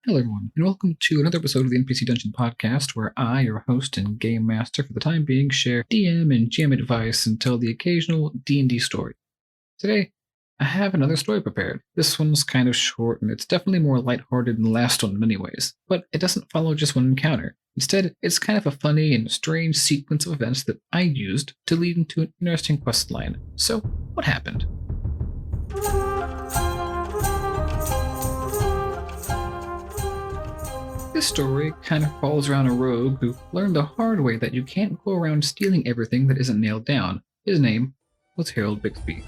Hello, everyone, and welcome to another episode of the NPC Dungeon podcast, where I, your host and game master for the time being, share DM and GM advice and tell the occasional D&D story. Today, I have another story prepared. This one's kind of short, and it's definitely more lighthearted than the last one in many ways, but it doesn't follow just one encounter. Instead, it's kind of a funny and strange sequence of events that I used to lead into an interesting quest line. So, what happened? This story kind of falls around a rogue who learned the hard way that you can't go around stealing everything that isn't nailed down. His name was Harold Bixby.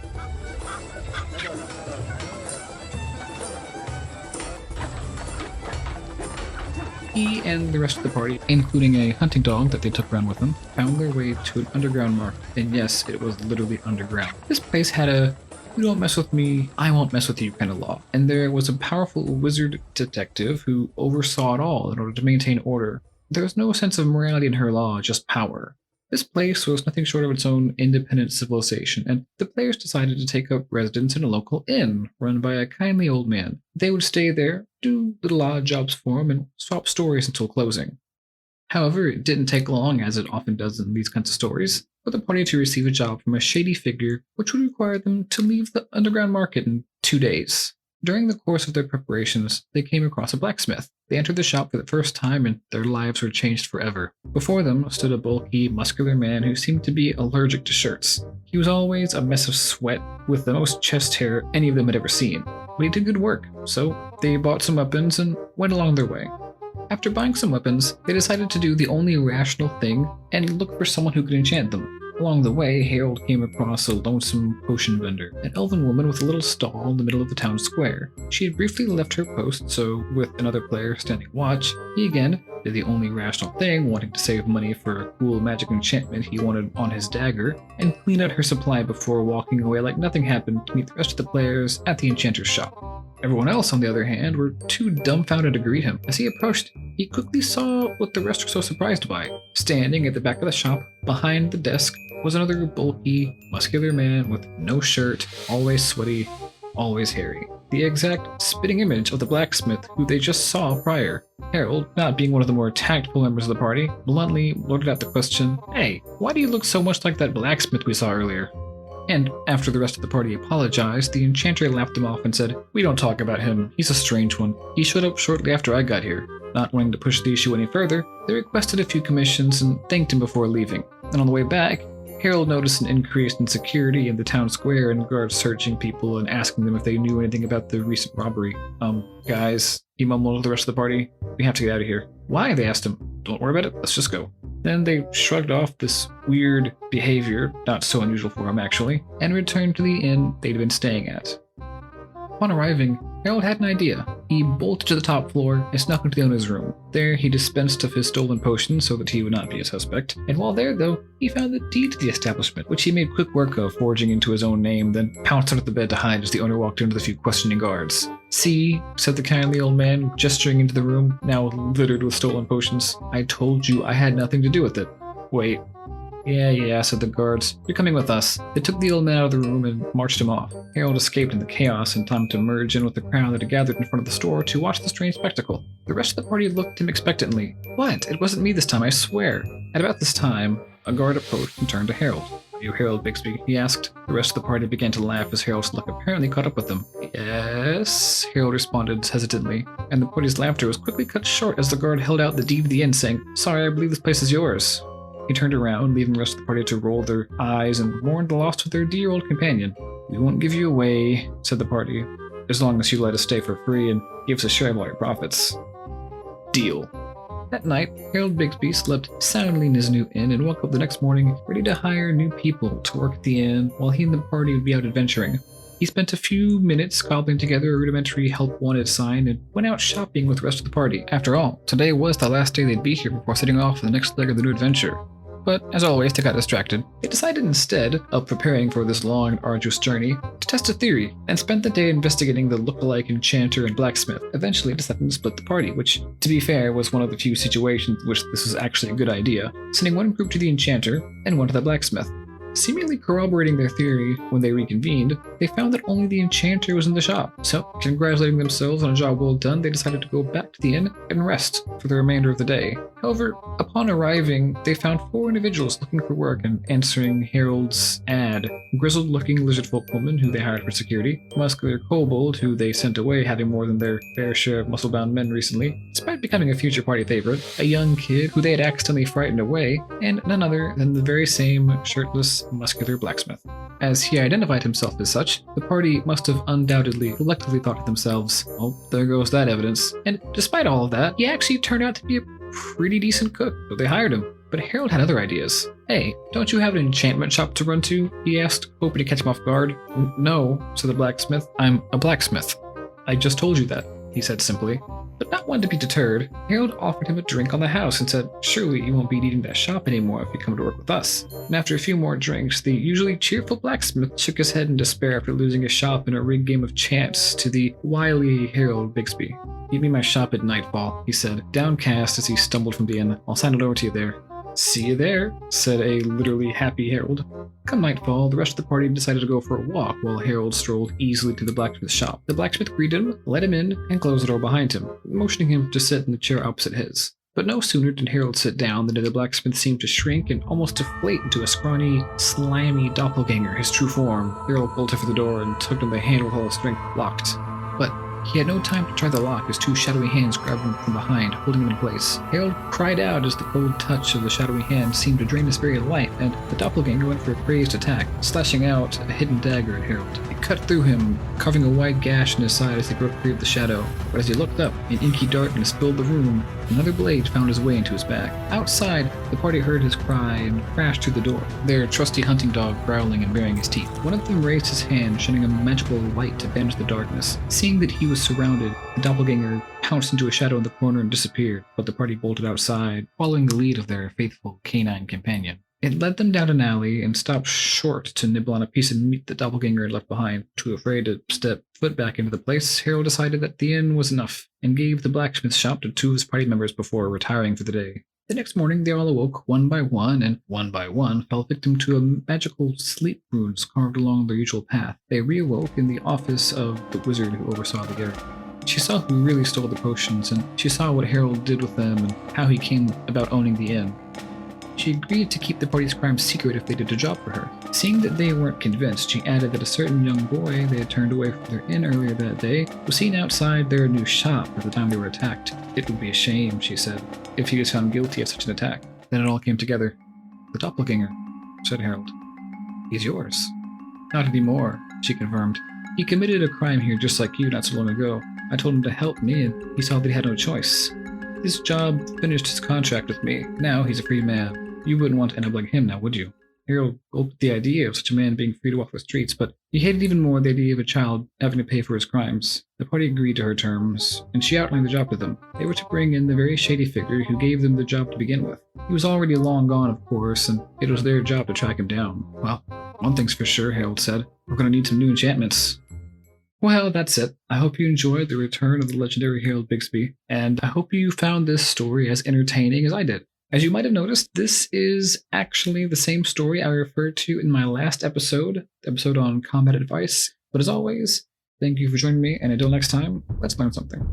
He and the rest of the party, including a hunting dog that they took around with them, found their way to an underground market. And yes, it was literally underground. This place had a "you don't mess with me, I won't mess with you" kind of law. And there was a powerful wizard detective who oversaw it all in order to maintain order. There was no sense of morality in her law, just power. This place was nothing short of its own independent civilization, and the players decided to take up residence in a local inn run by a kindly old man. They would stay there, do little odd jobs for him, and swap stories until closing. However, it didn't take long, as it often does in these kinds of stories, for the party to receive a job from a shady figure which would require them to leave the underground market in 2 days. During the course of their preparations, they came across a blacksmith. They entered the shop for the first time, and their lives were changed forever. Before them stood a bulky, muscular man who seemed to be allergic to shirts. He was always a mess of sweat, with the most chest hair any of them had ever seen. But he did good work, so they bought some weapons and went along their way. After buying some weapons, they decided to do the only rational thing and look for someone who could enchant them. Along the way, Harold came across a lonesome potion vendor, an elven woman with a little stall in the middle of the town square. She had briefly left her post, so with another player standing watch, he again did the only rational thing, wanting to save money for a cool magic enchantment he wanted on his dagger, and clean out her supply before walking away like nothing happened to meet the rest of the players at the enchanter's shop. Everyone else, on the other hand, were too dumbfounded to greet him. As he approached, he quickly saw what the rest were so surprised by. Standing at the back of the shop, behind the desk, was another bulky, muscular man with no shirt, always sweaty, always hairy. The exact spitting image of the blacksmith who they just saw prior. Harold, not being one of the more tactful members of the party, bluntly blurted out the question, "Hey, why do you look so much like that blacksmith we saw earlier?" And after the rest of the party apologized, the enchanter laughed them off and said, "We don't talk about him. He's a strange one. He showed up shortly after I got here." Not wanting to push the issue any further, they requested a few commissions and thanked him before leaving. And on the way back, Harold noticed an increase in security in the town square and guards searching people and asking them if they knew anything about the recent robbery. Guys, he mumbled to the rest of the party, "we have to get out of here." "Why?" they asked him. "Don't worry about it, let's just go." Then they shrugged off this weird behavior, not so unusual for him actually, and returned to the inn they'd been staying at. Upon arriving, Harold had an idea. He bolted to the top floor and snuck into the owner's room. There, he dispensed of his stolen potions so that he would not be a suspect. And while there, though, he found the deed to the establishment, which he made quick work of, forging into his own name, then pounced under the bed to hide as the owner walked into the few questioning guards. "See," said the kindly old man, gesturing into the room, now littered with stolen potions. "I told you I had nothing to do with it." "Wait. Yeah, said the guards. "You're coming with us." They took the old man out of the room and marched him off. Harold escaped in the chaos in time to merge in with the crowd that had gathered in front of the store to watch the strange spectacle. The rest of the party looked at him expectantly. "What? It wasn't me this time, I swear." At about this time, a guard approached and turned to Harold. "Are you Harold Bixby?" he asked. The rest of the party began to laugh as Harold's luck apparently caught up with them. "Yes," Harold responded hesitantly, and the party's laughter was quickly cut short as the guard held out the deed to the inn, saying, "Sorry, I believe this place is yours." He turned around, leaving the rest of the party to roll their eyes and mourn the loss of their dear old companion. "We won't give you away," said the party, "as long as you let us stay for free and give us a share of all your profits." Deal. That night, Harold Bixby slept soundly in his new inn and woke up the next morning ready to hire new people to work at the inn while he and the party would be out adventuring. He spent a few minutes cobbling together a rudimentary help wanted sign and went out shopping with the rest of the party. After all, today was the last day they'd be here before setting off for the next leg of the new adventure. But, as always, they got distracted. They decided instead of preparing for this long and arduous journey to test a theory, and spent the day investigating the look-alike enchanter and blacksmith, eventually deciding to split the party, which, to be fair, was one of the few situations in which this was actually a good idea, sending one group to the enchanter and one to the blacksmith. Seemingly corroborating their theory, when they reconvened, they found that only the enchanter was in the shop. So, congratulating themselves on a job well done, they decided to go back to the inn and rest for the remainder of the day. However, upon arriving, they found 4 individuals looking for work and answering Harold's ad. Grizzled-looking lizard-folk woman who they hired for security, muscular kobold who they sent away having more than their fair share of muscle-bound men recently, despite becoming a future party favorite, a young kid who they had accidentally frightened away, and none other than the very same shirtless, muscular blacksmith. As he identified himself as such, the party must have undoubtedly collectively thought to themselves, well, there goes that evidence. And despite all of that, he actually turned out to be a pretty decent cook, so they hired him. But Harold had other ideas. Hey, don't you have an enchantment shop to run to? He asked, hoping to catch him off guard. No, said the blacksmith. I'm a blacksmith. I just told you that, he said simply. But not one to be deterred, Harold offered him a drink on the house and said, surely you won't be needing that shop anymore if you come to work with us. And after a few more drinks, the usually cheerful blacksmith shook his head in despair after losing his shop in a rigged game of chance to the wily Harold Bixby. Give me my shop at nightfall, he said, downcast as he stumbled from the inn. I'll sign it over to you there. See you there, said a literally happy Harold. Come nightfall, the rest of the party decided to go for a walk while Harold strolled easily to the blacksmith's shop. The blacksmith greeted him, let him in, and closed the door behind him, motioning him to sit in the chair opposite his. But no sooner did Harold sit down than the blacksmith seemed to shrink and almost deflate into a scrawny, slimy doppelganger, his true form. Harold bolted for the door and tugged on the handle while his strength locked. But he had no time to try the lock as 2 shadowy hands grabbed him from behind, holding him in place. Harold cried out as the cold touch of the shadowy hand seemed to drain his very life, and the doppelganger went for a crazed attack, slashing out a hidden dagger at Harold. It cut through him, carving a wide gash in his side as he broke free of the shadow. But as he looked up, an inky darkness filled the room. Another blade found his way into his back. Outside, the party heard his cry and crashed through the door, their trusty hunting dog growling and baring his teeth. One of them raised his hand, shining a magical light to banish the darkness. Seeing that he was surrounded, the doppelganger pounced into a shadow in the corner and disappeared, but the party bolted outside, following the lead of their faithful canine companion. It led them down an alley and stopped short to nibble on a piece of meat the doppelganger had left behind. Too afraid to step foot back into the place, Harold decided that the inn was enough, and gave the blacksmith shop to 2 of his party members before retiring for the day. The next morning they all awoke one by one, and one by one fell victim to a magical sleep runes carved along their usual path. They reawoke in the office of the wizard who oversaw the area. She saw who really stole the potions, and she saw what Harold did with them and how he came about owning the inn. She agreed to keep the party's crimes secret if they did a job for her. Seeing that they weren't convinced, she added that a certain young boy they had turned away from their inn earlier that day was seen outside their new shop at the time they were attacked. It would be a shame, she said, if he was found guilty of such an attack. Then it all came together. The doppelganger, said Harold. He's yours. Not anymore, she confirmed. He committed a crime here just like you not so long ago. I told him to help me, and he saw that he had no choice. His job finished his contract with me. Now he's a free man. You wouldn't want to end up like him now, would you? Harold gulped at the idea of such a man being free to walk the streets, but he hated even more the idea of a child having to pay for his crimes. The party agreed to her terms, and she outlined the job to them. They were to bring in the very shady figure who gave them the job to begin with. He was already long gone, of course, and it was their job to track him down. Well, one thing's for sure, Harold said. We're going to need some new enchantments. Well, that's it. I hope you enjoyed the return of the legendary Harold Bixby, and I hope you found this story as entertaining as I did. As you might have noticed, this is actually the same story I referred to in my last episode, the episode on combat advice. But as always, thank you for joining me, and until next time, let's learn something.